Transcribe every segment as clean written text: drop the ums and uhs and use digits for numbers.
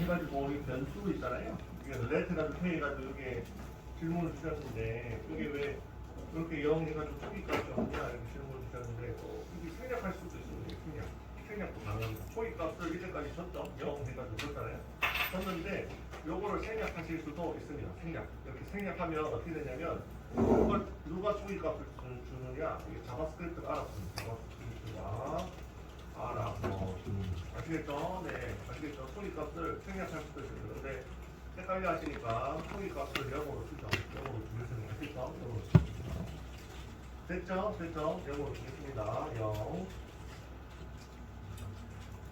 해가지고 이 변수 있잖아요. 이게 let 해가지고 이게 질문을 주셨는데 이게 왜 이렇게 0 해가지고 초기값이 없냐 이렇게 질문을 주셨는데 이게 생략할 수도 있습니다. 생략도 가능합니다. 초기값을 이때까지 줬죠. 0 해가지고 줬잖아요. 줬는데 요거를 생략하실 수도 있습니다. 생략. 이렇게 생략하면 어떻게 되냐면 누가 초기값을 주느냐 이게 자바스크립트가 알았습니다. 자바스크립트가 알아서 아시겠죠? 네, 아시겠죠? 초기값을 생략할 수도 있습니다. 근데 헷갈려 하시니까 초기값을 0으로 쓰죠. 0으로 주겠습니다. 아시겠죠? 0으로 쓰겠습니다. 됐죠? 됐죠? 0으로 주겠습니다. 0.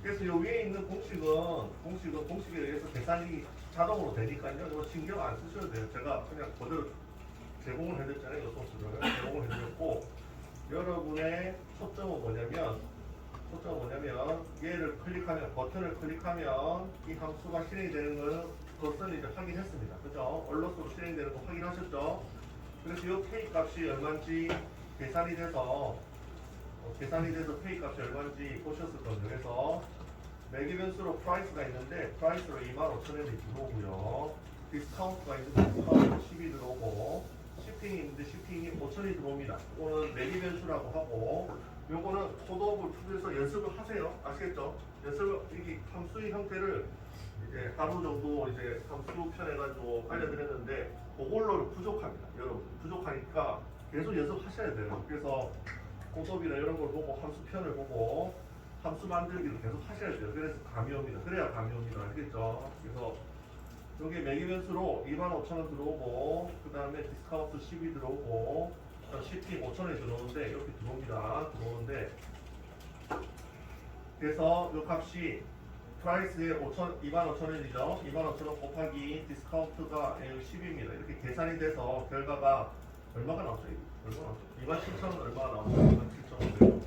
그래서 요 위에 있는 공식에 의해서 계산이 자동으로 되니까요. 이거 신경 안 쓰셔도 돼요. 제가 그냥 그대로 제공을 해드렸잖아요. 이 소스를 제공을 해드렸고 여러분의 초점은 뭐냐면 얘를 클릭하면 버튼을 클릭하면 이 함수가 실행이 되는 것을 이제 확인했습니다. 그죠? 얼럿으로 실행되는 거 확인하셨죠? 그래서 이 K 값이 얼마인지 계산이 돼서 K 값이 얼마인지 보셨을 거예요. 그래서 매기 변수로 프라이스가 있는데 프라이스로 25,000원이 들어오고요. 디스카운트가 있는데 디스카운트 10이 들어오고 shipping이 있는데 shipping이 5,000이 들어옵니다. 이거는 매기 변수라고 하고 요거는 코드 오브 툴에서 연습을 하세요. 아시겠죠? 연습을 이게 함수의 형태를 이제 하루 정도 이제 함수 편해가지고 알려드렸는데 그걸로 부족합니다. 여러분 부족하니까 계속 연습하셔야 돼요. 그래서 코드업이나 이런 걸 보고 함수 편을 보고 함수 만들기를 계속 하셔야 돼요. 그래서 감이 옵니다. 그래야 감이 옵니다. 알겠죠? 그래서 여기 매기 변수로 25,000원 들어오고 그 다음에 디스카운트 10이 들어오고 shipping 5,000원이 들어오는데 이렇게 들어오는데 그래서 이 값이 프라이스에 25,000원이죠. 25,000원 곱하기 디스카운트가 10입니다. 이렇게 계산이 돼서 결과가 얼마가 나왔죠? 27,000원 얼마가 나왔죠? 27,000원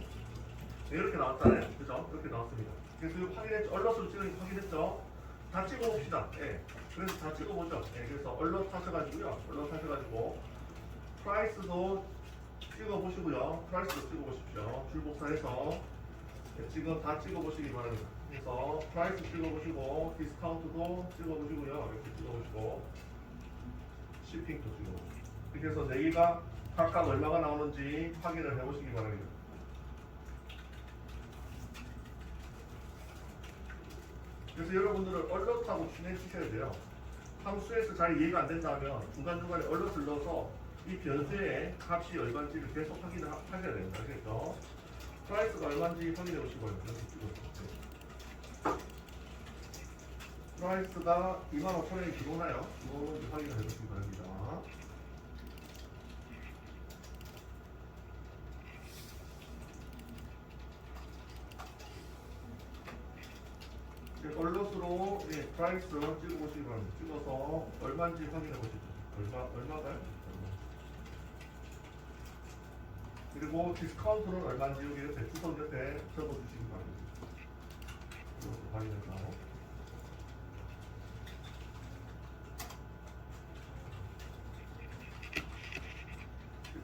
이렇게 나왔잖아요. 그죠? 이렇게 나왔습니다. 그래서 이거 확인했죠? 얼럿으로 찍으니까 확인했죠? 다 찍어봅시다. 예. 그래서 다 찍어보죠. 예. 그래서 얼럿 하셔가지고 프라이스도 찍어보시고요. 프라이스도 찍어보십시오. 줄복사해서 지금 다 찍어보시기 바랍니다. 그래서 프라이스 찍어보시고 디스카운트도 찍어보시고요. 이렇게 찍어보시고 shipping도 찍어보시고 이렇게 해서 4개가 각각 얼마가 나오는지 확인을 해보시기 바랍니다. 그래서 여러분들은 얼럿하고 친해지셔야 돼요. 함수에서 잘 이해가 안 된다면 중간중간에 얼럿을 넣어서 이 변수의 값이 얼마인지를 계속 확인을 하셔야 됩니다. 알겠죠? 프라이스가 얼마인지 확인해 보시고요. 프라이스가 25,000원이 들어오나요? 들어오는지 확인을 해 보시기 바랍니다. 얼럿으로 프라이스 찍어보시기 바랍니다. 찍어서 얼마인지 확인해 보시죠. 얼마가요? 그리고 디스카운트는 얼마인지 여기 옆에 주석 옆에 적어주시기 바랍니다. 이것도 확인해서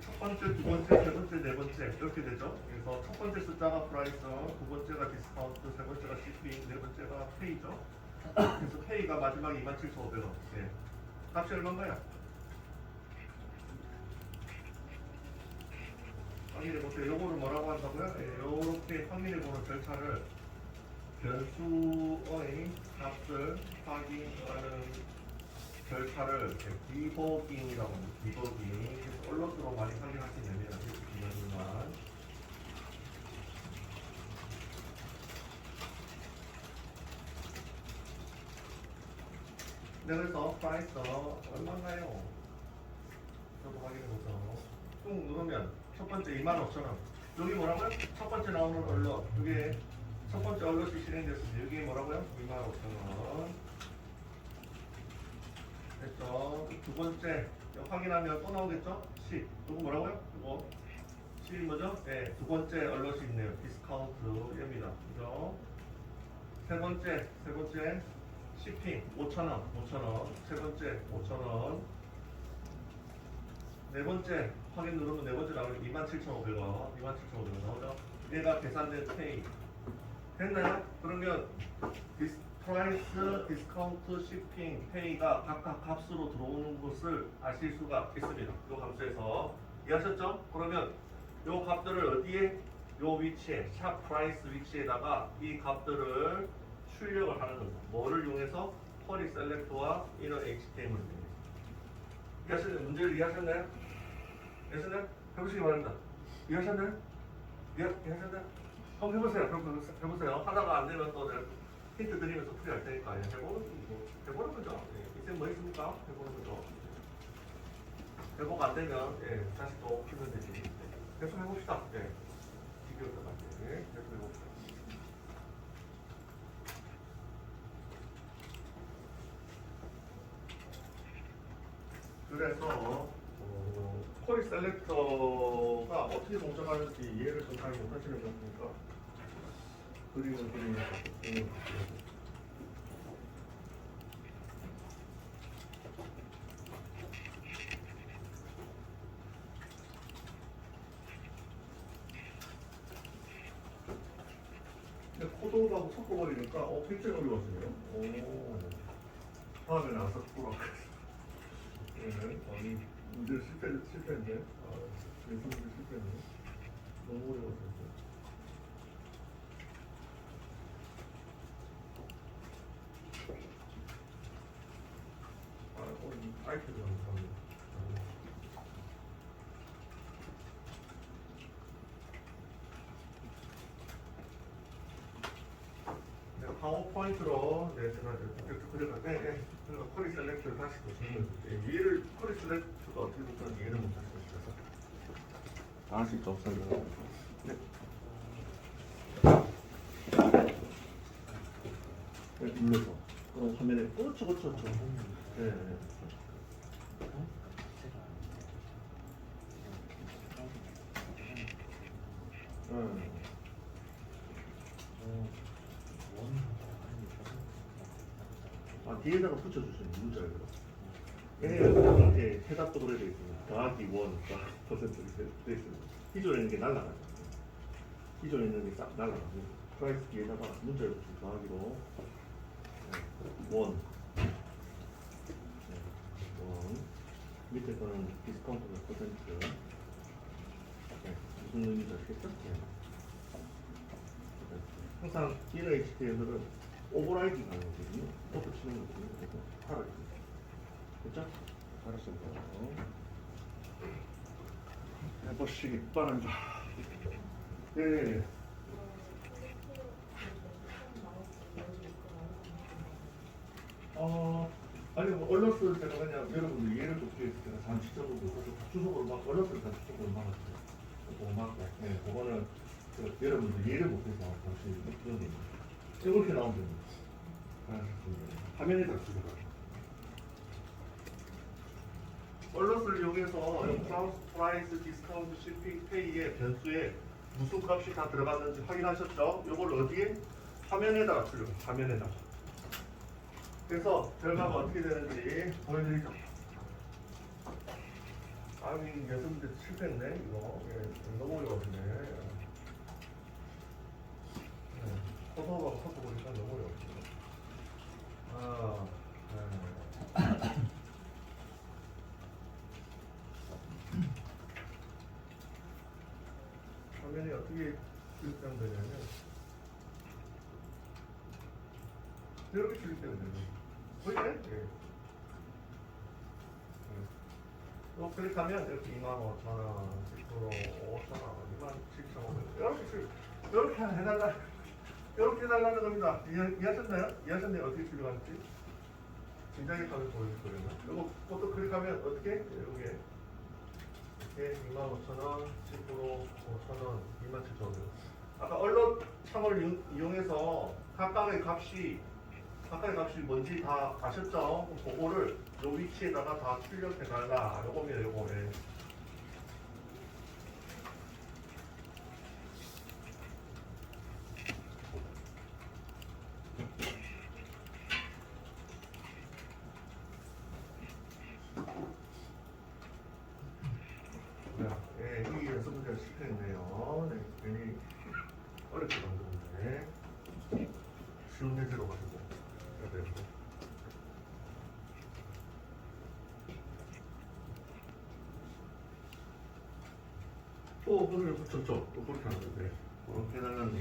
첫 번째, 두 번째, 세 번째, 네 번째 이렇게 되죠. 그래서 첫 번째 숫자가 프라이스, 두 번째가 디스카운트, 세 번째가 shipping, 네 번째가 페이죠. 그래서 페이가 마지막에 27,500원. 네. 값이 얼마인가요? 확인해보세요. 요거를 뭐라고 한다고요? 예, 요렇게 확인해보는 절차를 변수의 값을 확인하는 절차를 디버깅이라고 합니다. 디버깅. 그래서 얼럿으로 많이 확인하시면 중간중간 네, 그래서 프라이스 얼마인가요? 저도 확인해보죠. 꾹 누르면 첫 번째 25,000원. 여기 뭐라고요? 첫 번째 나오는 얼럿. 이게 첫 번째 얼럿이 실행됐습니다. 여기 뭐라고요? 25,000원. 됐죠? 두 번째 확인하면 또 나오겠죠? 10. 이거 뭐라고요? 이거 10이 뭐죠? 네, 두 번째 얼럿이 있네요. 디스카운트입니다. 그죠? 세 번째 shipping 5,000원. 세 번째 5,000원. 네 번째 확인 누르면 네 번째 나오면 27,500원. 27,500원 나오죠? 얘가 계산된 페이. 됐나요? 그러면 프라이스, 디스카운트, 쇼핑, 페이가 각각 값으로 들어오는 것을 아실 수가 있습니다. 이 함수에서 이해하셨죠? 그러면 이 값들을 어디에? 이 위치에, 샵 프라이스 위치에다가 이 값들을 출력을 하는 겁니다. 뭐를 이용해서? 쿼리 셀렉트와 이너 HTML을 이용해서. 이해하셨나요? 문제를 이해하셨나요? 이해하셨나요? 해보시기 바랍니다. 이해하셨나요? 이해하셨나요? 한번 해보세요. 하다가 안 되면 또 내가 힌트 드리면서 풀이할 테니까 해보는 거죠. 예. 이제 뭐 있습니까? 해보는 거죠. 해보고 안 되면 다시 또 풀면 되지. 계속 해봅시다. 비교했다가 계속 해봅시다. 그래서 쿼리 셀렉터가 어떻게 동작하는지 이해를 좀 잘 못하시는 것 같으니까 그림을 그리면서 근데 코드하고 섞어버리니까 굉장히 어려워지네요. 오. 다음에는 안 섞고 아니 문제 실패인데 예술문제 실패인데 너무 어려웠어요. 오늘 아이패드 감사합니다. 파워포인트로 제가 그려갔는데 쿼리 셀렉트를 다시 또 설명드릴게요. 이해를 쿼리 셀렉트가 어떻게 됐는지 이해를 못하실 것 같아서 다시 좀 설명을 눌러서 화면에 그렇죠. 네. 뒤에다가 붙여주시면 문자를 얘네가 해답도 그래 되어 있습니다. 더하기 1, 더하기 퍼센트 이렇게 되어 있습니다. 기존에 있는 게 날라가요. 기존에 있는 게 싹 날라가고 프라이스 뒤에다가 문자를 붙이고 더하기로 1 밑에 거는 디스카운트 몇 퍼센트 무슨 의미인지 아시겠죠? 항상 이너 HTML은 오버라이딩 하는 거거든요. 덮어치는 거거든요. 그래서 팔아요. 됐죠? 알았습니다. 해보시기 바랍니다. 네. 아니 언러스 제가 그냥 여러분들 이해를 돕기 위해서 제가 단축적으로 주석으로 막 언러스를 단축적으로 막았어요. 그거 막고, 그거는 여러분들 이해를 못해서 혹시 그런 게 있나요? 이렇게 나오면 됩니다. 화면에다 주세요. 언러스를 이용해서 프라이스, 디스카운트, 쇼핑, 페이의 변수에 무슨 값이 다 들어갔는지 확인하셨죠? 이걸 어디에? 화면에다가 출력. 화면에다가. 그래서 결과가 어떻게 되는지 보여드리죠. 아니 예술인데 실패했네 이거. 너무 어려웠네. 코드하고 섞어보니까 너무 어려웠어. 화면이 어떻게 출력되냐면 이렇게 출력되면 되죠. 보이네? 또 클릭하면 이렇게 25,000원, 10%, 5,000원, 27,500원 이렇게 해달라. 이렇게 해달라는 겁니다. 이해하셨나요? 이해하셨나요? 어떻게 출력하는지? 진작에 가면 보여줄 거예요. 이거 포토 클릭하면 어떻게? 여기에 이렇게 25,000원, 10%, 5,000원, 27,500원. 아까 언론 창을 이용해서 각각의 값이 뭔지 다 아셨죠? 그거를 요 위치에다가 다 출력해달라. 요겁니다, 요거. 이 연습 문제가 실패했네요. 괜히 어렵게 만들었네. 쉬운 예제로 가지고. 그래, 좋죠. 그렇게 하는데. 그렇게 되면,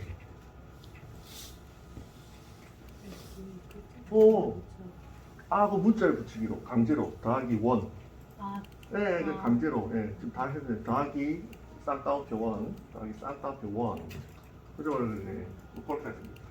그 문자를 붙이기로, 강제로, 더하기 원. 아, 네, 그 아. 강제로, 지금 다 했는데, 더하기 쌍따옴표 원, 더하기 쌍따옴표 원. 그죠? 네, 그렇게 하십니다.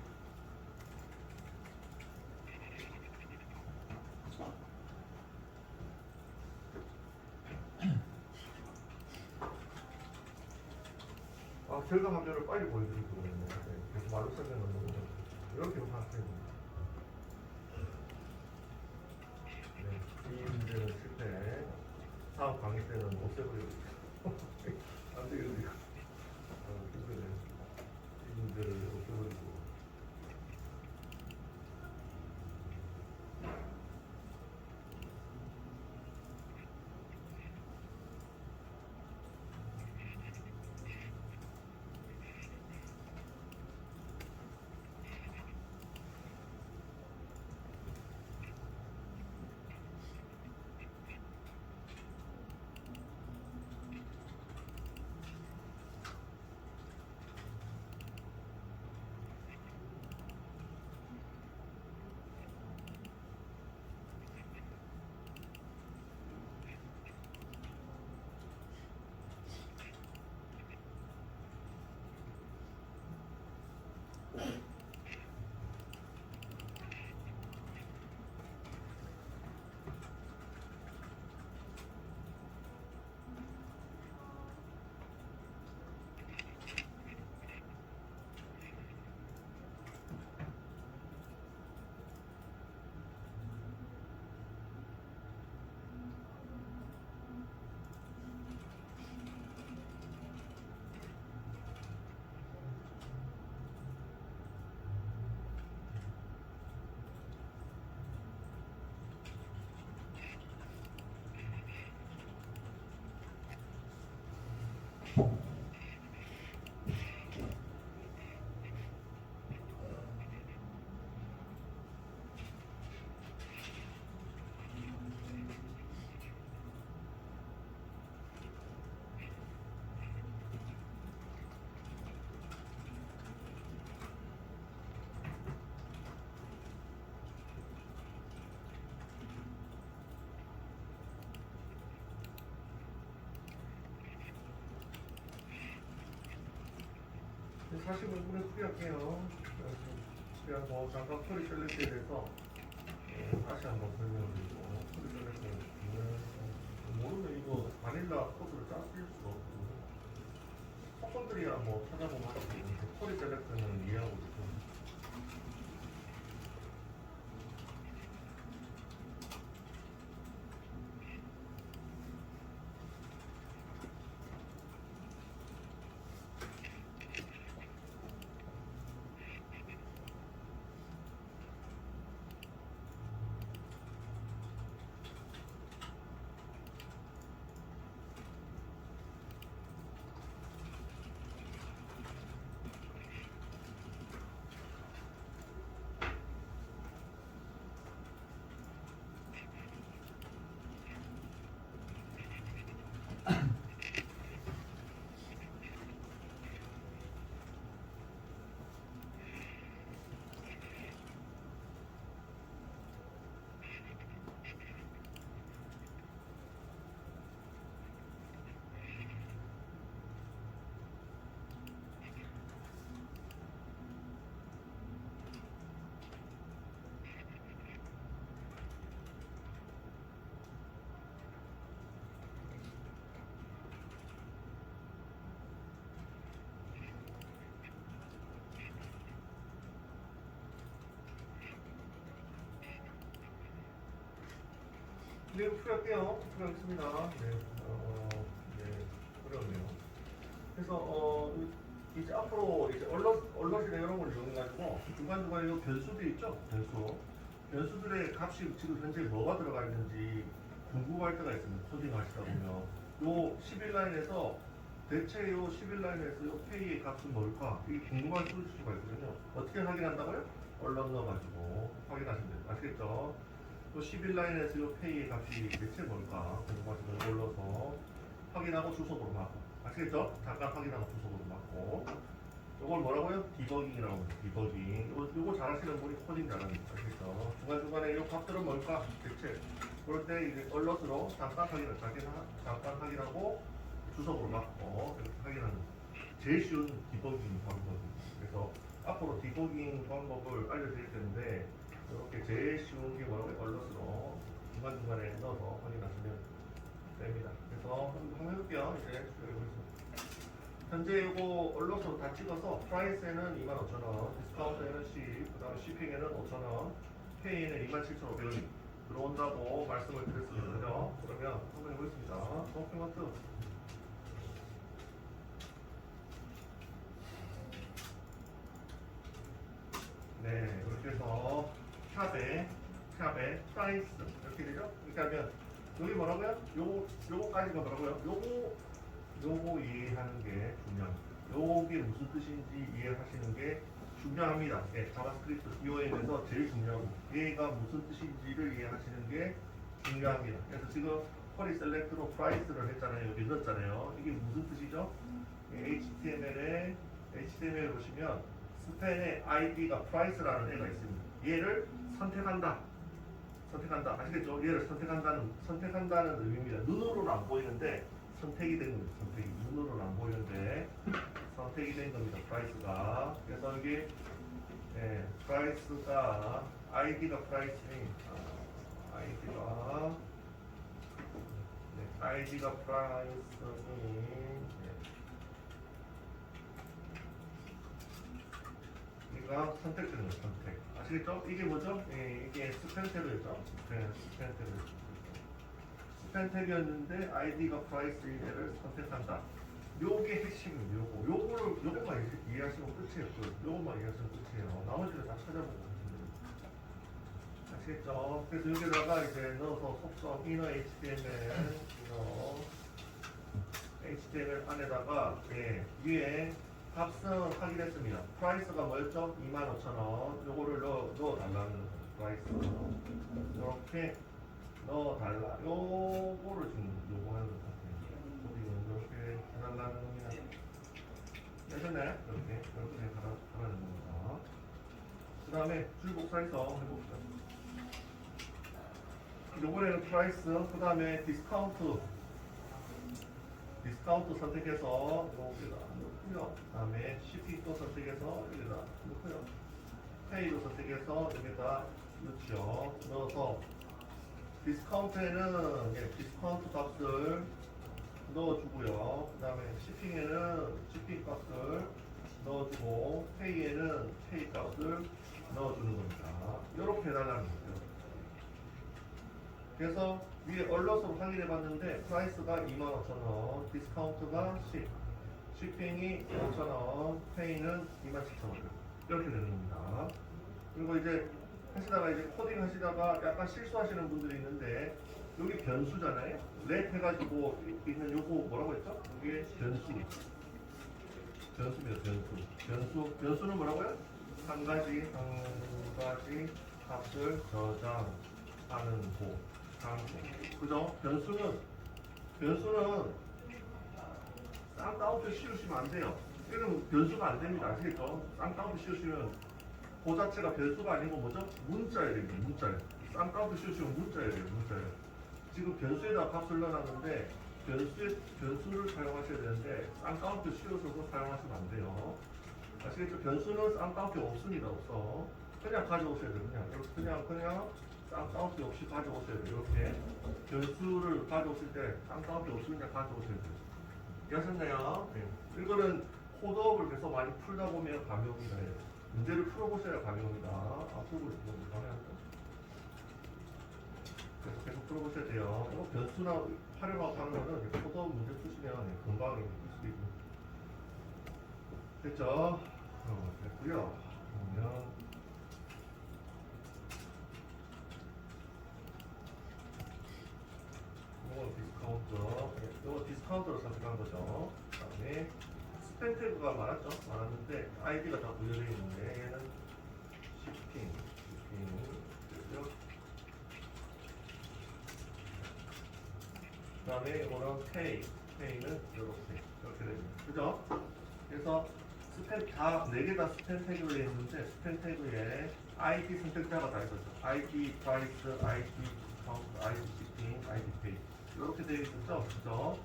결과 화면을 빨리 보여드리고 있는데, 계속 말로 설명을 너무 이렇게 하시면 됩니다. 이 문제는 실패, 사업 강의 때는 없애버리고 안 되거든요. 이 문제를 없애버리고. 사실 부분에 수리할게요. 그냥 뭐 잠깐 소리 셀렉트에 대해서 다시 한번 설명드리고 소리 셀렉트는 모르면 이거 바닐라 코드를 짜쓸 수가 없고 석분들이야 뭐 찾아보면 할 수 있는데 소리 셀렉트는 이해하고 있고 네, 풀할게요. 풀하겠습니다. 네, 어려웠네요. 그래서 이제 앞으로 이제 언럿이나 이런 걸 이용해가지고 중간중간에 이 변수들 있죠? 변수들의 값이 지금 현재 뭐가 들어가 있는지 궁금할 때가 있습니다. 코딩하시다 보면 요 11라인에서 대체 요 11라인에서 요 K의 값은 뭘까? 이게 궁금할 수가 있거든요. 어떻게 확인한다고요? 언럿 넣어가지고 확인하시면 돼요. 아시겠죠? 또 11라인에서 요 K의 값이 대체 뭘까? 궁금하시면 올려서 확인하고 주소 보러 가고 아시겠죠? 잠깐 확인하고 주소로 맞고. 요걸 뭐라고요? 디버깅이라고 합니다. 디버깅. 요거 잘하시는 분이 코딩 잘합니다. 아시겠죠? 중간중간에 요 값들은 뭘까? 대체. 그럴 때 이제 얼럿으로 잠깐 확인하고 주소로 맞고 이렇게 확인하는 거. 제일 쉬운 디버깅 방법입니다. 그래서 앞으로 디버깅 방법을 알려드릴 텐데 이렇게 제일 쉬운 게 뭐라고요? 얼럿으로 중간중간에 넣어서 확인하시면 됩니다. 그래서 한번 해볼게요. 이제 해보겠습니다. 현재 이거 얼럿으로 다 찍어서 프라이스에는 25,000원, 디스카운트에는 10, 그 다음에 shipping에는 5,000원, 페이에는 27,500원이 들어온다고 말씀을 드렸습니다. 그죠? 그러면 한번 해보겠습니다. 도큐먼트 네, 이렇게 해서 샵에 프라이스 이렇게 되죠? 이렇게 하면 여기 뭐라고요? 요거까지가 뭐라고요? 요거 이해하는 게 중요합니다. 요게 무슨 뜻인지 이해하시는 게 중요합니다. 네, 자바스크립트 DOM에서 제일 중요하고 얘가 무슨 뜻인지를 이해하시는 게 중요합니다. 그래서 지금 쿼리 셀렉트로 프라이스를 했잖아요. 여기 넣었잖아요. 이게 무슨 뜻이죠? HTML에 보시면 스펜에 id가 price라는 애가 있습니다. 얘를 선택한다. 아시겠죠? 얘를 선택한다는 의미입니다. 눈으로는 안 보이는데 선택이 된 겁니다. 눈으로는 안 보이는데 선택이 된 겁니다. price가. 그래서 여기 price가 id가 price니 id가 price니 얘가 선택되는 거예요. 선택. 아시겠죠? 이게 뭐죠? 이게 스펜 탭이었죠? 스펜 탭이었는데 id가 price를 선택한다. 요게 핵심입니다. 요거만 이해하시면 끝이에요. 요것만 이해하시면 끝이에요. 나머지는 다 찾아보고 아시겠죠? 그래서 여기다가 이제 넣어서 속성 inner HTML 안에다가 위에 값은 확인했습니다. 프라이스가 뭐였죠? 25,000원. 요거를 넣어달라는 프라이스. 이렇게 넣어달라. 요거를 지금 요구하는 것 같아요. 코딩은 이렇게 해달라는 겁니다. 되셨나요? 이렇게 가라는 겁니다. 그 다음에 줄복사해서 해봅시다. 요번에는 프라이스, 그 다음에 디스카운트 선택해서 여기다 넣고요. 그 다음에 shipping도 선택해서 여기다 넣고요. 페이도 선택해서 여기다 넣죠. 넣어서 디스카운트에는 디스카운트 값을 넣어주고요. 그 다음에 shipping에는 shipping 값을 넣어주고 페이에는 페이 값을 넣어주는 겁니다. 이렇게 해달라는 거죠. 그래서 위에 얼럿으로 확인해 봤는데 프라이스가 25,000원, 디스카운트가 10, shipping이 5,000원, 페이는 27,000원 이렇게 되는 겁니다. 그리고 이제 코딩 하시다가 약간 실수하시는 분들이 있는데 여기 변수잖아요. 렛 해가지고 있는 요거 뭐라고 했죠? 이게 변수입니다. 변수는 뭐라고요? 한 가지 값을 저장하는 그죠? 변수는 쌍따옴표 씌우시면 안 돼요. 이건 변수가 안 됩니다. 아시겠죠? 쌍따옴표 씌우시면 그 자체가 변수가 아니고 뭐죠? 문자예요. 문자예요. 쌍따옴표 씌우시면 문자예요. 지금 변수에다 값을 넣어놨는데 변수를 사용하셔야 되는데 쌍따옴표 씌워서도 사용하시면 안 돼요. 아시겠죠? 변수는 쌍따옴표 없습니다. 없어. 그냥 가져오셔야 돼요. 그냥 쌍따옴표 없이 가져오셔야 돼요. 이렇게 변수를 가져오실 때 쌍따옴표 없으면 가져오셔야 돼요. 이해하셨나요? 네. 이거는 코드업을 계속 많이 풀다 보면 감이 옵니다. 문제를 풀어보셔야 감이 옵니다. 앞으로 감이 안 돼. 그래서 계속 풀어보셔야 돼요. 이거 변수나 활용하고 하는 거는 코드업 문제 푸시면 금방 풀 수 있고. 됐죠? 됐고요. 그러면 이거 디스카운트로 선택한 거죠. 그 다음에 스펜 태그가 많았는데 아이디가 다 부여되어 있는데 얘는 shipping 됐죠. 그 다음에 이거는 pay K는 이렇게 됩니다. 그죠? 그래서 스팸 다 4개 다 스팸 태그에 있는데 스팸 태그에 ID 선택자가 다 있었죠. ID 프라이스, ID 카운트, ID shipping, ID 페이 이렇게 되어 있었죠. 그죠?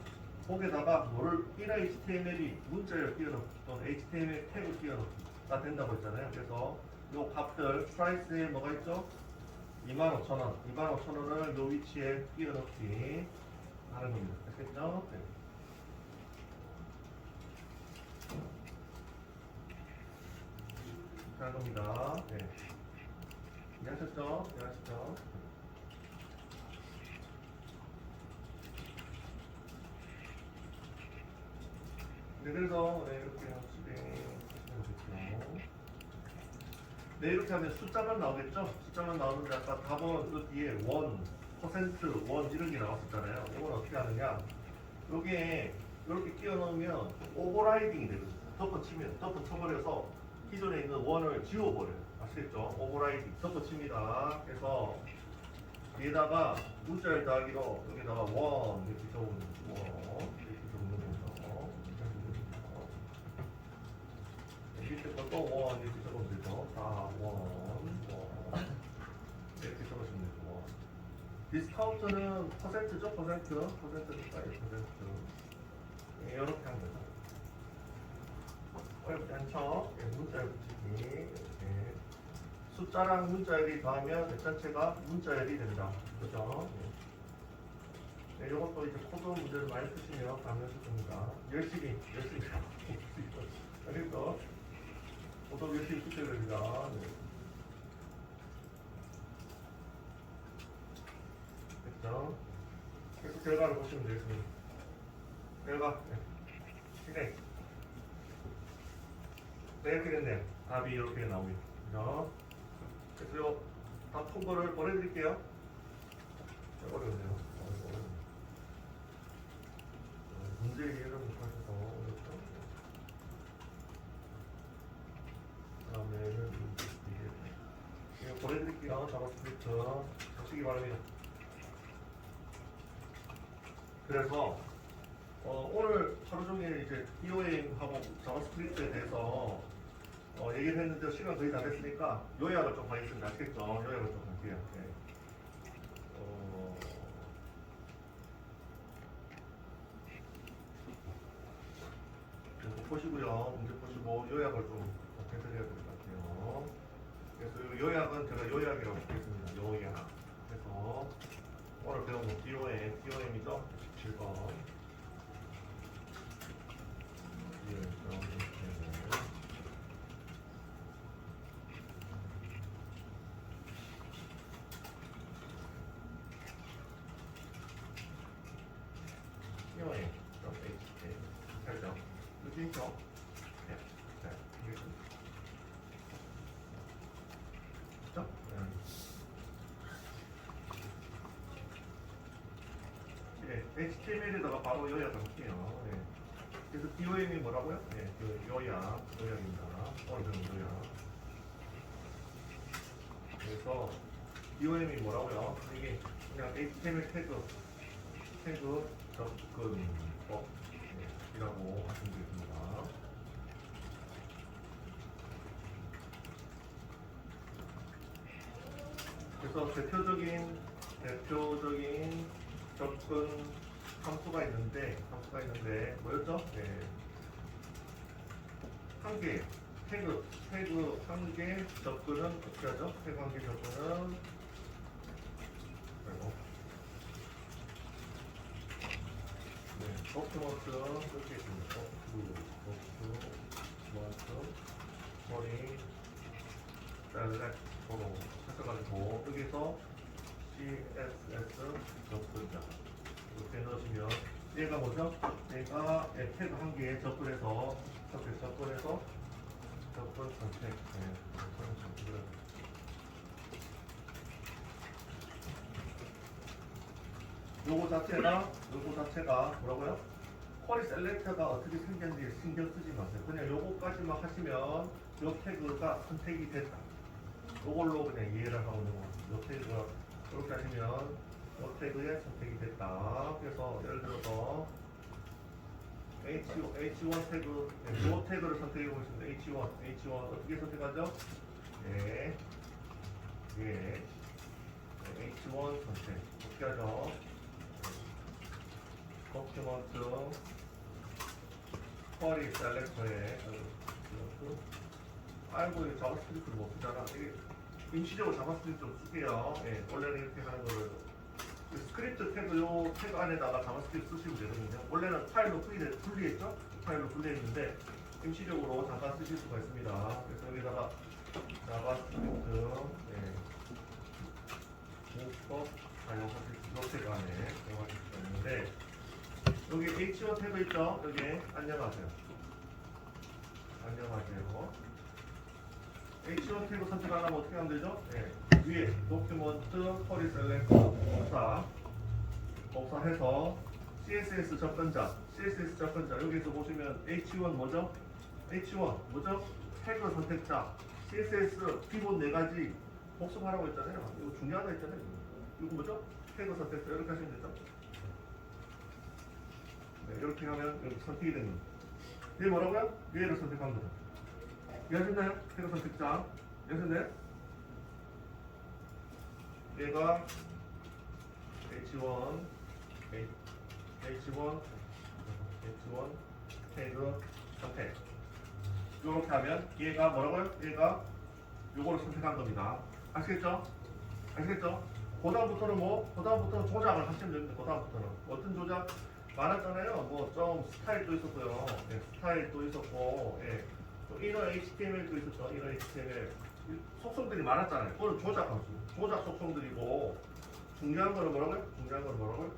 거기에다가 뭐를 1HTML이 문자를 띄워넣기 또는 HTML 태그 띄워넣기가 된다고 했잖아요. 그래서 요 값들 프라이스에 뭐가 있죠? 25,000원, 25,000원을 요 위치에 띄워넣기 하는 겁니다. 아시겠죠? 네. 하는 겁니다. 네. 이해하셨죠? 이해하셨죠? 네, 그래서 네, 이렇게 진행해보겠죠. 네, 이렇게 하면 숫자만 나오겠죠? 숫자만 나오는데 아까 답은 그 뒤에 원, 퍼센트, 원 이런 게 나왔었잖아요. 이건 어떻게 하느냐? 여기에 이렇게 끼워 넣으면 오버라이딩이 되거든요. 덮어 쳐버려서 기존에 있는 원을 지워버려요. 아시겠죠? 오버라이딩 덮어칩니다. 그래서 얘에다가 문자를 더하기로 여기다가 원 이렇게 적는 원 이렇게 적는 거죠. 밑에 것도 원 이렇게 적으면 되죠. 다 원 이렇게 적으시면 되죠. 원. 디스카운트는 퍼센트죠? 퍼센트니까 퍼센트. 예, 이렇게 하는 거죠. 어렵지 않죠? 예, 문자열 붙이기 이렇게. 숫자랑 문자열이 더하면 몇 전체가 문자열이 된다. 그죠? 네, 이것도 이제 코드 문제를 많이 푸시면 가면서 됩니다. 열심히 알겠죠? 코드 열심히 푸셔야 됩니다. 네. 됐죠? 그래서 결과를 보시면 되겠습니다. 결과 네. 실행 네, 이렇게 됐네요. 답이 이렇게 나옵니다. 그죠? 그래서 답 통보를 보내드릴게요. 어려운데요. 문제 이해를 못하셔서 어렵죠? 다음에는 이거 보내드릴게요. 자바스크립트 보시기 바랍니다. 그래서 오늘 하루 종일 이제 DOM하고 자바스크립트에 대해서 얘기를 했는데 시간 거의 다 됐으니까 요약을 좀 하겠습니다. 아시겠죠? 요약을 좀 할게요. 네. 보시고요. 문제 보시고 요약을 좀 해드려야 될 것 같아요. 그래서 요약은 제가 요약이라고 쓰겠습니다. 요약. 그래서 오늘 배운 거 DOM이죠? 17번. 그렇죠? 네. 네. 그렇죠? 네. HTML에다가 바로 요약을 할게요. 네. 그래서 DOM이 뭐라고요? 네, 요약입니다. 오늘 배운 요약. 그래서 DOM이 뭐라고요? 이게 그냥 HTML 태그 접근법 이라고 하시면 되겠습니다. 그래서 대표적인 접근 함수가 있는데 뭐였죠? 네. 한 개 태그 한 개 접근은 어떻게 하죠? 태그 한 개 접근은 버프먼트 이렇게 있습니다. 버프먼트 머리 셀렉터로 해서가지고 여기서 CSS 접근자 이렇게 넣으시면 얘가 뭐죠? 얘가 태그 한 개에 접근해서 접근 선택 요거 자체가 뭐라고요? 쿼리 셀렉터가 어떻게 생겼는지 신경 쓰지 마세요. 그냥 요거까지만 하시면 요 태그가 선택이 됐다. 요걸로 그냥 이해를 하고 있는 거 같아요. 요 태그가 이렇게 하시면 요 태그에 선택이 됐다. 그래서 예를 들어서 H1 태그, 네, 요 태그를 선택해 보겠습니다. H1 어떻게 선택하죠? 예, 예, H1 선택 어떻게 하죠? 도큐먼트 쿼리 셀렉터에 아이고 이거 자바스크립트를 못 쓰잖아. 이게 임시적으로 자바스크립트 좀 쓸게요. 예, 원래는 이렇게 하는 거를 스크립트 태그 요 태그 안에다가 자바스크립트 쓰시면 되거든요. 원래는 파일로 분리했죠? 파일로 분리했는데 임시적으로 잠깐 쓰실 수가 있습니다. 그래서 여기다가 자바스크립트 문법 사용하실 수 태그 안에 사용하실 수가 있는데 여기 H1 태그 있죠? 여기 안녕하세요. 안녕하세요. H1 태그 선택하려면 어떻게 하면 되죠? 네. 위에 도큐먼트 쿼리 셀렉터 복사해서 CSS 접근자 여기서 보시면 H1 뭐죠? 태그 선택자 CSS 기본 4가지 복습하라고 했잖아요. 이거 중요하다 했잖아요. 이거 뭐죠? 태그 선택자 이렇게 하시면 되죠? 네, 이렇게 하면 여기 선택이 되는 거예요. 얘 뭐라고요? 얘를 선택한 거죠. 이해하셨나요? 태그 선택자 이해하셨나요? 얘가 H1 태그 선택 이렇게 하면 얘가 뭐라고요? 얘가 요거를 선택한 겁니다. 아시겠죠? 그 다음부터는 조작을 하시면 됩니다. 그 다음부터는 어떤 조작? 많았잖아요. 뭐 좀 스타일도 있었고요. 예, 스타일도 있었고, 예, 또 이너 HTML도 있었죠. 이너 HTML 속성들이 많았잖아요. 그거는 조작 속성들이고 중요한 거는 뭐라고요?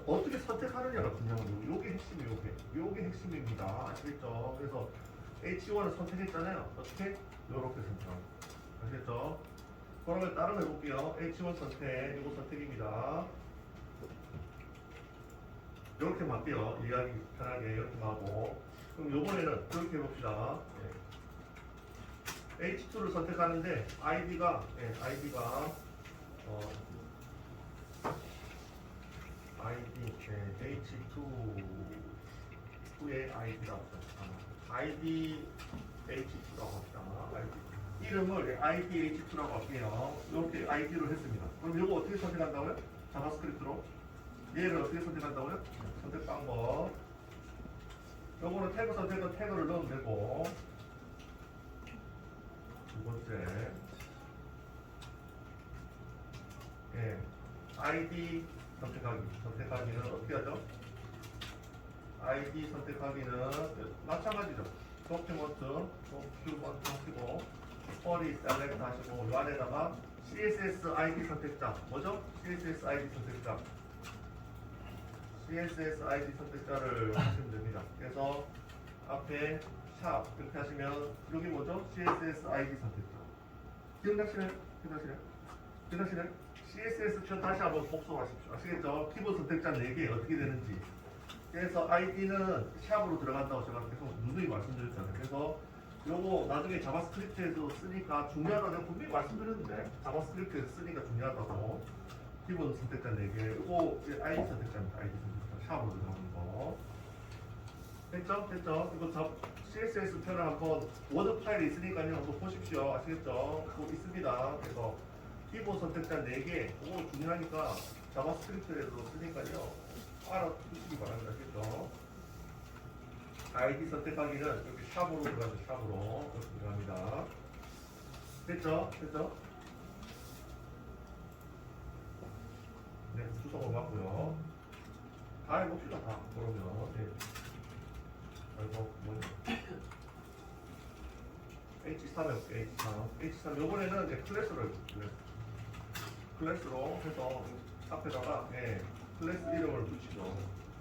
어떻게 선택하느냐가 중요한 거예요. 요게 핵심이에요. 요게 핵심입니다. 아시겠죠? 그래서 H1을 선택했잖아요. 어떻게? 요렇게 선택하고. 아시겠죠? 그러면 다른 거 해볼게요. H1 선택, 요거 선택입니다. 이렇게 할게요. 이해하기 편하게 이렇게 하고. 그럼 요번에는 그렇게 해봅시다. H2를 선택하는데 아이디가 H2의 아이디라고 합시다. ID H2라고 합시다. 이름을 ID H2라고 할게요. 이렇게 아이디로 했습니다. 그럼 이거 어떻게 선택한다고요? 자바스크립트로. 얘를 어떻게 선택한다고요? 선택 방법. 요거는 태그 선택은 태그를 넣으면 되고, 두 번째, ID 선택하기는 어떻게 하죠? ID 선택하기는 마찬가지죠. 도큐먼트 하시고, 쿼리 셀렉트 하시고, 이 안에다가 CSS ID 선택자, 뭐죠? CSS ID 선택자를 하시면 됩니다. 그래서 앞에 샵 이렇게 하시면 여기 뭐죠? CSS ID 선택자. 기억나시나요? CSS 표 다시 한번 복습하십시오. 아시겠죠? 키보드 선택자 4개 어떻게 되는지. 그래서 ID는 샵으로 들어간다고 제가 계속 누누이 말씀드렸잖아요. 그래서 요거 나중에 자바스크립트에서 쓰니까 중요하다고 내가 분명히 말씀드렸는데 자바스크립트에서 쓰니까 중요하다고. 키보드 선택자 4개. 요거 ID 선택자입니다. ID 선택자 샵으로 들어가는 거. 됐죠? 이거 CSS 표를 한번 워드 파일에 있으니까요. 한번 보십시오. 아시겠죠? 그거 있습니다. 그래서 키보드 선택자 4개. 그거 중요하니까 자바스크립트에서 쓰니까요. 알아두시기 바랍니다. 아시겠죠? ID 선택하기는 여기 샵으로 들어가죠. 샵으로 이렇게 들어갑니다. 됐죠? 네, 주소가 맞고요. 다 해봅시다. 다 그러면 H3 해볼게요. H3 요번에는 이제 클래스로 해볼게요. 클래스로 해서 앞에다가 클래스 이름을 붙이죠.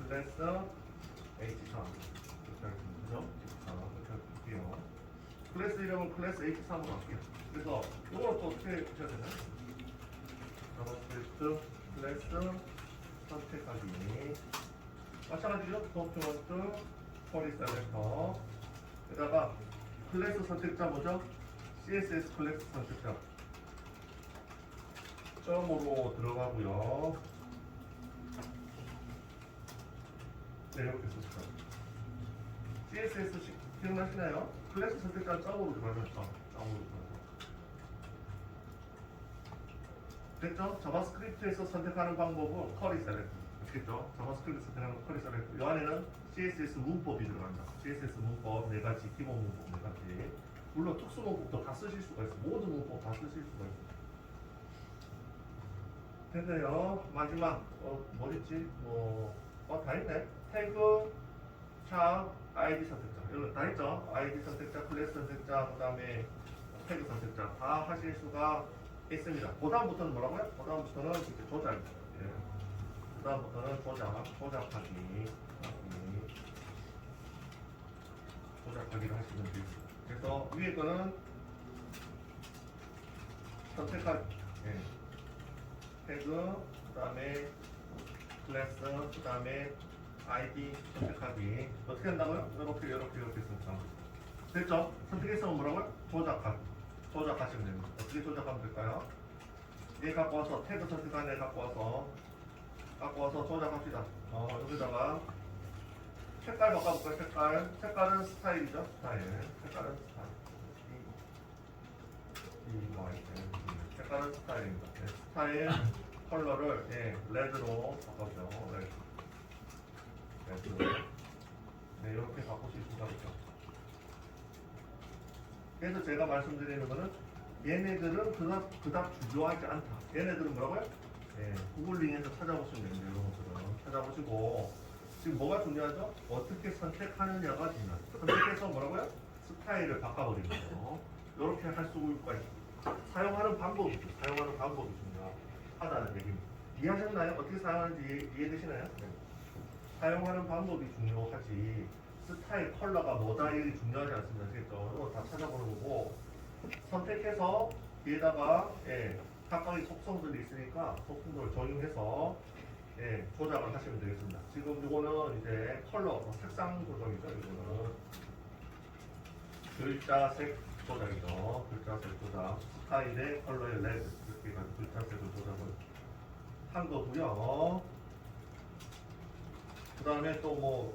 클래스 H3 이렇게 하겠습니다. 이렇게 할게요. 클래스 이름은 클래스 H3으로 할게요. 그래서 요걸 또 어떻게 붙여야 되나요? 자바스크립트 클래스 선택하기 마찬가지죠? 도큐먼트 쿼리 셀렉터 에다가 클래스 선택자 뭐죠? CSS 클래스 선택자 점으로 들어가고요. 네, 이렇게 썼죠. CSS 기억나시나요? 클래스 선택자 점으로 들어가셨죠? 점으로 들어가셨죠. 됐죠? 자바스크립트에서 선택하는 방법은 커리 셀렉트. 아시겠죠? 자바스크립트 선택하는 커리 셀렉트. 이 안에는 CSS 문법이 들어간다. CSS 문법 4가지, 기본 문법 4가지. 물론 특수 문법도 다 쓰실 수가 있어. 모든 문법 다 쓰실 수가 있어. 됐네요. 마지막 뭐였지? 다 있네. 태그, 샵, 아이디 선택자. 이거 다 했죠? 아이디 선택자, 클래스 선택자, 그 다음에 태그 선택자 다 하실 수가 있습니다. 그 다음부터는 뭐라고요? 그 다음부터는 이렇게 조작입니다. 예. 그 다음부터는 조작하기를 하시면 되겠습니다. 그래서 위에 거는 선택할, 예. 태그, 그 다음에 클래스, 그 다음에 아이디 선택하기. 어떻게 한다고요? 이렇게 선택합니다. 됐죠? 선택해서 뭐라고요? 조작하시면 됩니다. 어떻게 조작하면 될까요? 얘 갖고 와서 태그 선택한 애 갖고 와서 조작합시다. 여기다가 색깔 바꿔볼까요? 색깔은 스타일이죠. 색깔은 스타일입니다. 네, 스타일 컬러를 레드로 바꿔줘. 레드로. 네, 이렇게 바꾸실 수가 있죠. 그래서 제가 말씀드리는 거는 얘네들은 그닥 중요하지 않다. 얘네들은 뭐라고요? 구글링에서 찾아보시면 됩니다. 이런 것들은 찾아보시고 지금 뭐가 중요하죠? 어떻게 선택하느냐가 중요하죠. 선택해서 뭐라고요? 스타일을 바꿔버리는 거. 이렇게 할 수가 있습니다. 사용하는 방법이 중요하다는 얘기입니다. 이해하셨나요? 어떻게 사용하는지 이해되시나요? 네. 사용하는 방법이 중요하지 스타일, 컬러가 뭐다 이게 중요하지 않습니다. 아시겠죠? 이거 다 찾아보는 거고 선택해서 뒤에다가 각각의 속성들이 있으니까 속성들을 적용해서 조작을 하시면 되겠습니다. 지금 이거는 이제 컬러, 색상 조작이죠. 이거는 글자색 조작이죠. 글자색 조작. 스타일의 컬러의 레드 이렇게 해가지고 글자색을 조작을 한 거고요. 그 다음에 또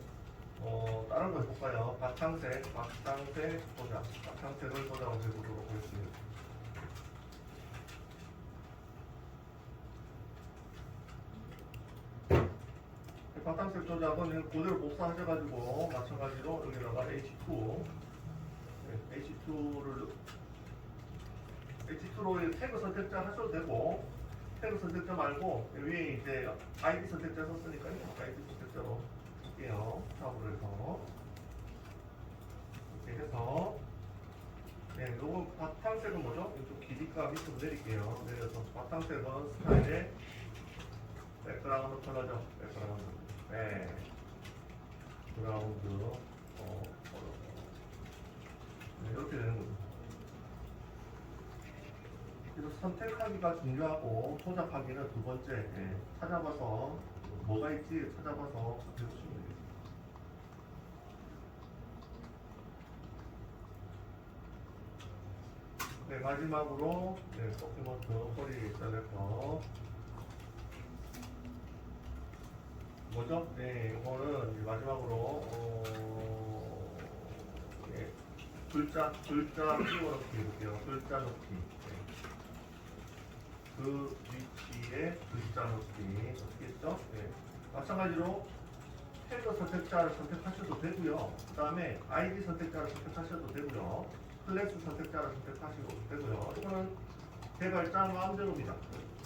다른 거 해볼까요? 바탕색 조작. 바탕색을 조작을 해보도록 하겠습니다. 바탕색 조작은 그대로 복사하셔가지고 마찬가지로 여기다가 H2로 태그 선택자 하셔도 되고 태그 선택자 말고 위에 이제 아이디 선택자 썼으니까요. 아이디 선택자로 할게요. 샵으로 해서 이렇게 해서 요거 바탕색은 뭐죠? 이쪽 길이가 밑으로 내릴게요. 내려서 바탕색은 스타일의 백그라운드 컬러죠. 백그라운드. 그라운드 이렇게 되는 거죠. 그래서 선택하기가 중요하고 조작하기는 두 번째. 찾아봐서 뭐가 있지 찾아봐서 해보시면 되겠습니다. 마지막으로 도큐먼트 허리 셀렉터 뭐죠? 이거는 마지막으로 글자 끼워넣기 해볼게요. 글자 넣기. 그 위치에 글자 넣기 어떻게 했죠? 마찬가지로 태그 선택자를 선택하셔도 되고요. 그 다음에 아이디 선택자를 선택하셔도 되고요. 클래스 선택자를 선택하셔도 되고요. 이거는 개발자 마음대로입니다.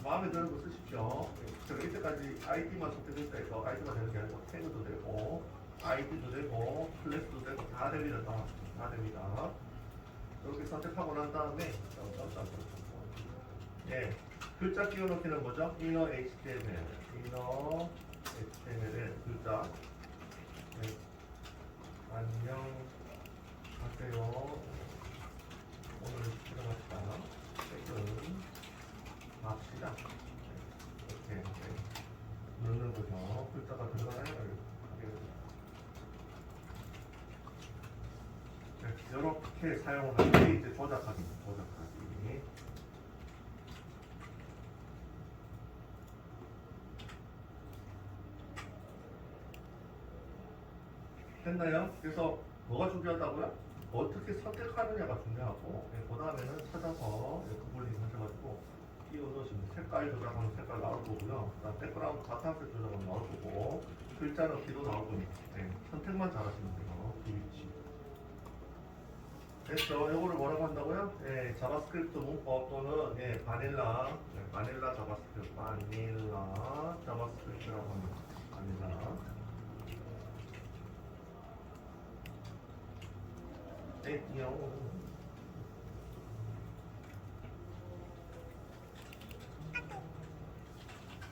마음에 드는 거 쓰십시오. 제가 이때까지 아이디만 선택했다 해서 아이디가 되는 게 아니고 태그도 되고 아이디도 되고 클래스도 되고 다 됩니다. 다 됩니다. 이렇게 선택하고 난 다음에 글자 끼워넣기는 뭐죠? inner HTML에 글자 안녕하세요. 오늘 들어갑시다. 책은 합시다. 이렇게 누르는 거죠. 글자가 들어가나요? 이렇게 사용을 할 때 이제 조작하기. 됐나요? 그래서 뭐가 중요하다고요? 어떻게 선택하느냐가 중요하고 그 다음에는 찾아서 구글링 하셔가지고 띄워놓으시면 색깔 조작하면 색깔 나올 거고요. 그다음 백그라운드 바탕색 조작하면 나올 거고 글자 넣기도 나올 거니까 선택만 잘하시면 돼요. 그 위치. 됐죠? 이거를 뭐라고 한다고요? 자바스크립트 문법 또는 바닐라 바닐라 자바스크립트 바닐라 자바스크립트라고 합니다. 바닐라 땡요.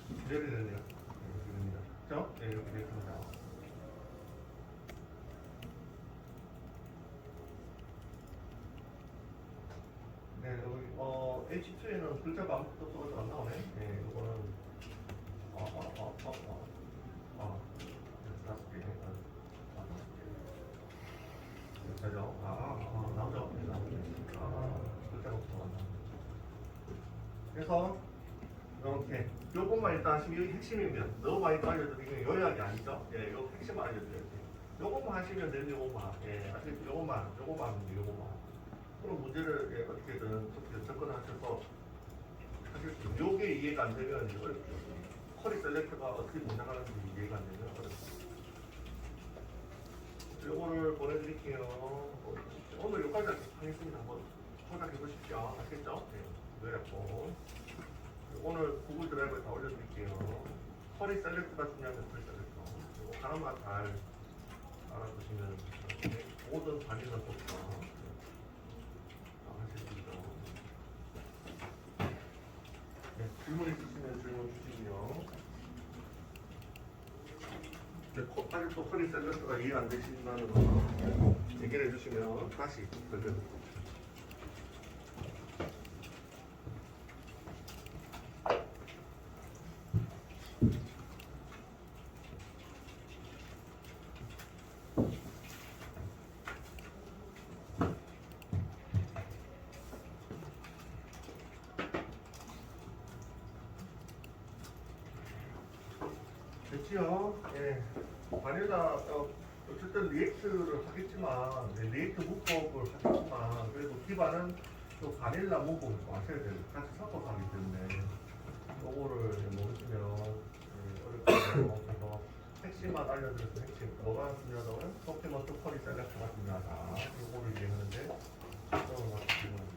기절이 되네요. 됩니다. 그죠? 이렇게 되겠습니다. 네, 여기 H2에는 글자가 아무것도 써서 안 나오네. 네, 이거는 다섯 개, 다섯 개. 그죠? 나오죠? 네, 나오죠. 글자가 없어 안 나오네. 그래서 이렇게 요것만 일단 하시면 이게 핵심입니다. 너무 많이 또 알려드리면 요약이 아니죠? 예, 요 핵심만 알려드려야 돼요. 요것만 하시면 되는 요것만. 예, 아시겠죠? 요것만 하면 돼요, 요것만. 그럼 문제를 어떻게든 접근하셔서 사실 요게 이해가 안 되면 이제 어렵죠. 커리 셀렉트가 어떻게 동작하는지 이해가 안 되면 어렵죠. 요거를 보내드릴게요. 오늘 여기까지 하겠습니다. 한번 조작해 보십시오. 아시겠죠? 네, 요약본. 오늘 구글 드라이브에 다 올려드릴게요. 커리 셀렉트가 중요하면 커리 셀렉트. 이거 하나만 잘 알아두시면 모든 반응은 좋다. 네, 질문 있으시면 질문 주시고요. 아직도 커리 셀렉트가 이해 안 되신다는 거 얘기를 해주시면 다시 설명드릴게요. 됐지요? 예. 바닐라 어쨌든 리액트를 하겠지만 리액트 문법을 하겠지만 그래도 기반은 또 바닐라 문법을 또 아셔야 돼요. 같이 섞어서 하기 때문에 요거를 모르시면 어렵거든요. 그래서 핵심만 알려드려서 핵심 뭐가 중요하다고요? 포켓몬 커리 셀렉트가 중요하다. 요거를 얘기하는데 지금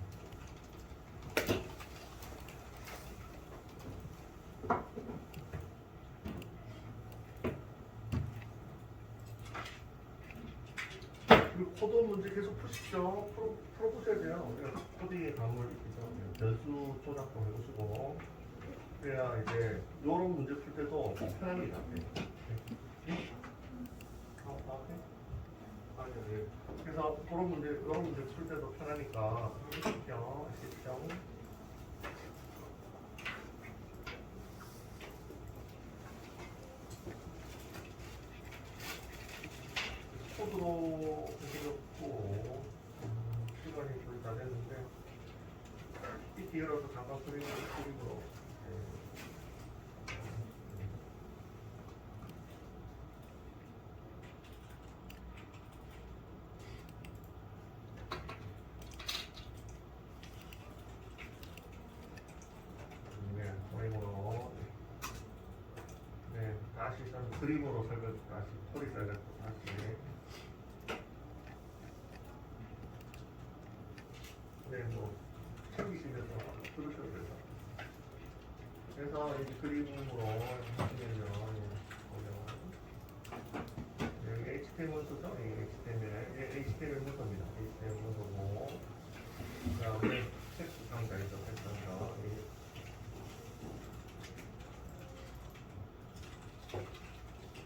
그리고 코드 문제 계속 푸십시오. 풀어보셔야 돼요. 우리가 코딩의 감을 익히죠. 변수 조작도 해보시고 그래야 이제 요런 문제 풀 때도 편합니다. 그래서 그런 문제, 이런 문제 풀 때도 편하니까 해보십시오. 아시겠죠? 코드로 해드렸고 시간이 거의 다 됐는데 이 기회라도 잠깐 그림으로 그림으로 다시 그림으로 설명 다시 소리 설명 다시 뭐 챙기시면서 들으셔도 돼요. 그래서 이 그림으로 하시면요. 여기 HTML 문서죠? HTML 문서입니다. HTML 문서고 그 다음에 텍스트 상자이죠. 텍스트 상자.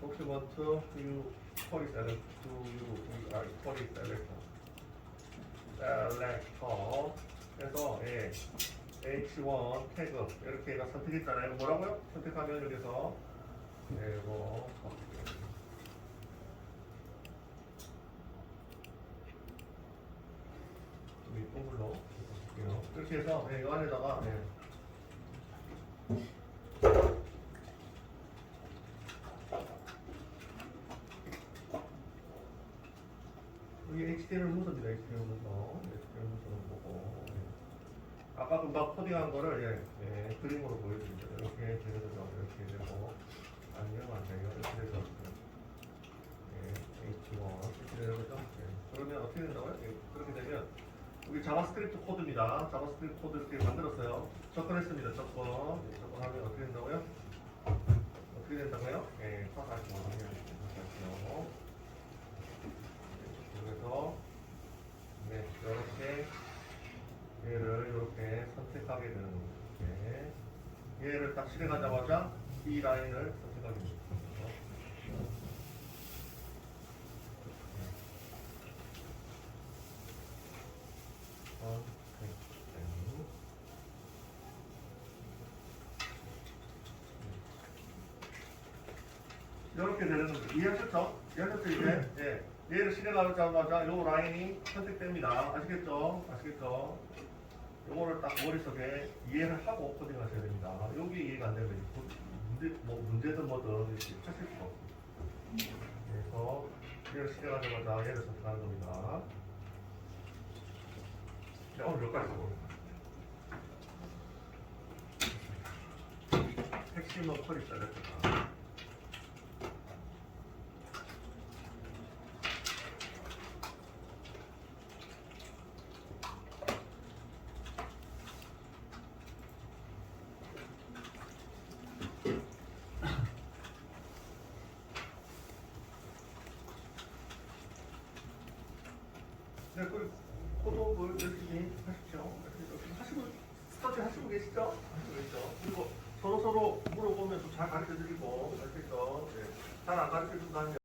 혹시 want to you query select to you we are query selector 그래서 H1 태그 이렇게 해가 선택했잖아요. 뭐라고요? 선택하면 여기서 뭐 동글로 이렇게 해서 이 안에다가 HTML 문서입니다. HTML 문서. HTML 문서는 보고. 아까 금방 코딩한 거를 그림으로 보여드립니다. 이렇게 되는 거죠. 이렇게 되고. 아니면 안 돼요. 이렇게 되죠. H1 이렇게 되는 거죠. 그러면 어떻게 된다고요? 그렇게 되면 여기 자바스크립트 코드입니다. 자바스크립트 코드 이렇게 만들었어요. 접근했습니다. 접근하면 어떻게 된다고요? 어떻게 된다고요? 파스하시고 파스하시고 그래서 이렇게 얘를 이렇게 선택하게 되는 거예요. 얘를 딱 실행하자마자 이 라인을 선택하게 됩니다. 이렇게 되는 겁니다. 이해하셨죠? 이해하셨죠, 이제? 얘를 실행하자마자 요 라인이 선택됩니다. 아시겠죠? 아시겠죠? 요거를 딱 머릿속에 이해를 하고 코딩 하셔야 됩니다. 여기 이해가 안 되면 문제든 뭐든 이렇게 찾을 수가 없습니다. 그래서 얘를 실행하자마자 얘를 선택하는 겁니다. 오늘 몇 가지 써보겠습니다. 핵심은 퀄이 잘렸다. 네, 그 코드업을 열심히 하십시오. 스터디 하시고 계시죠? 그리고 서로 물어보면서 잘 가르쳐 드리고, 아시겠죠? 잘 안 가르쳐 준다면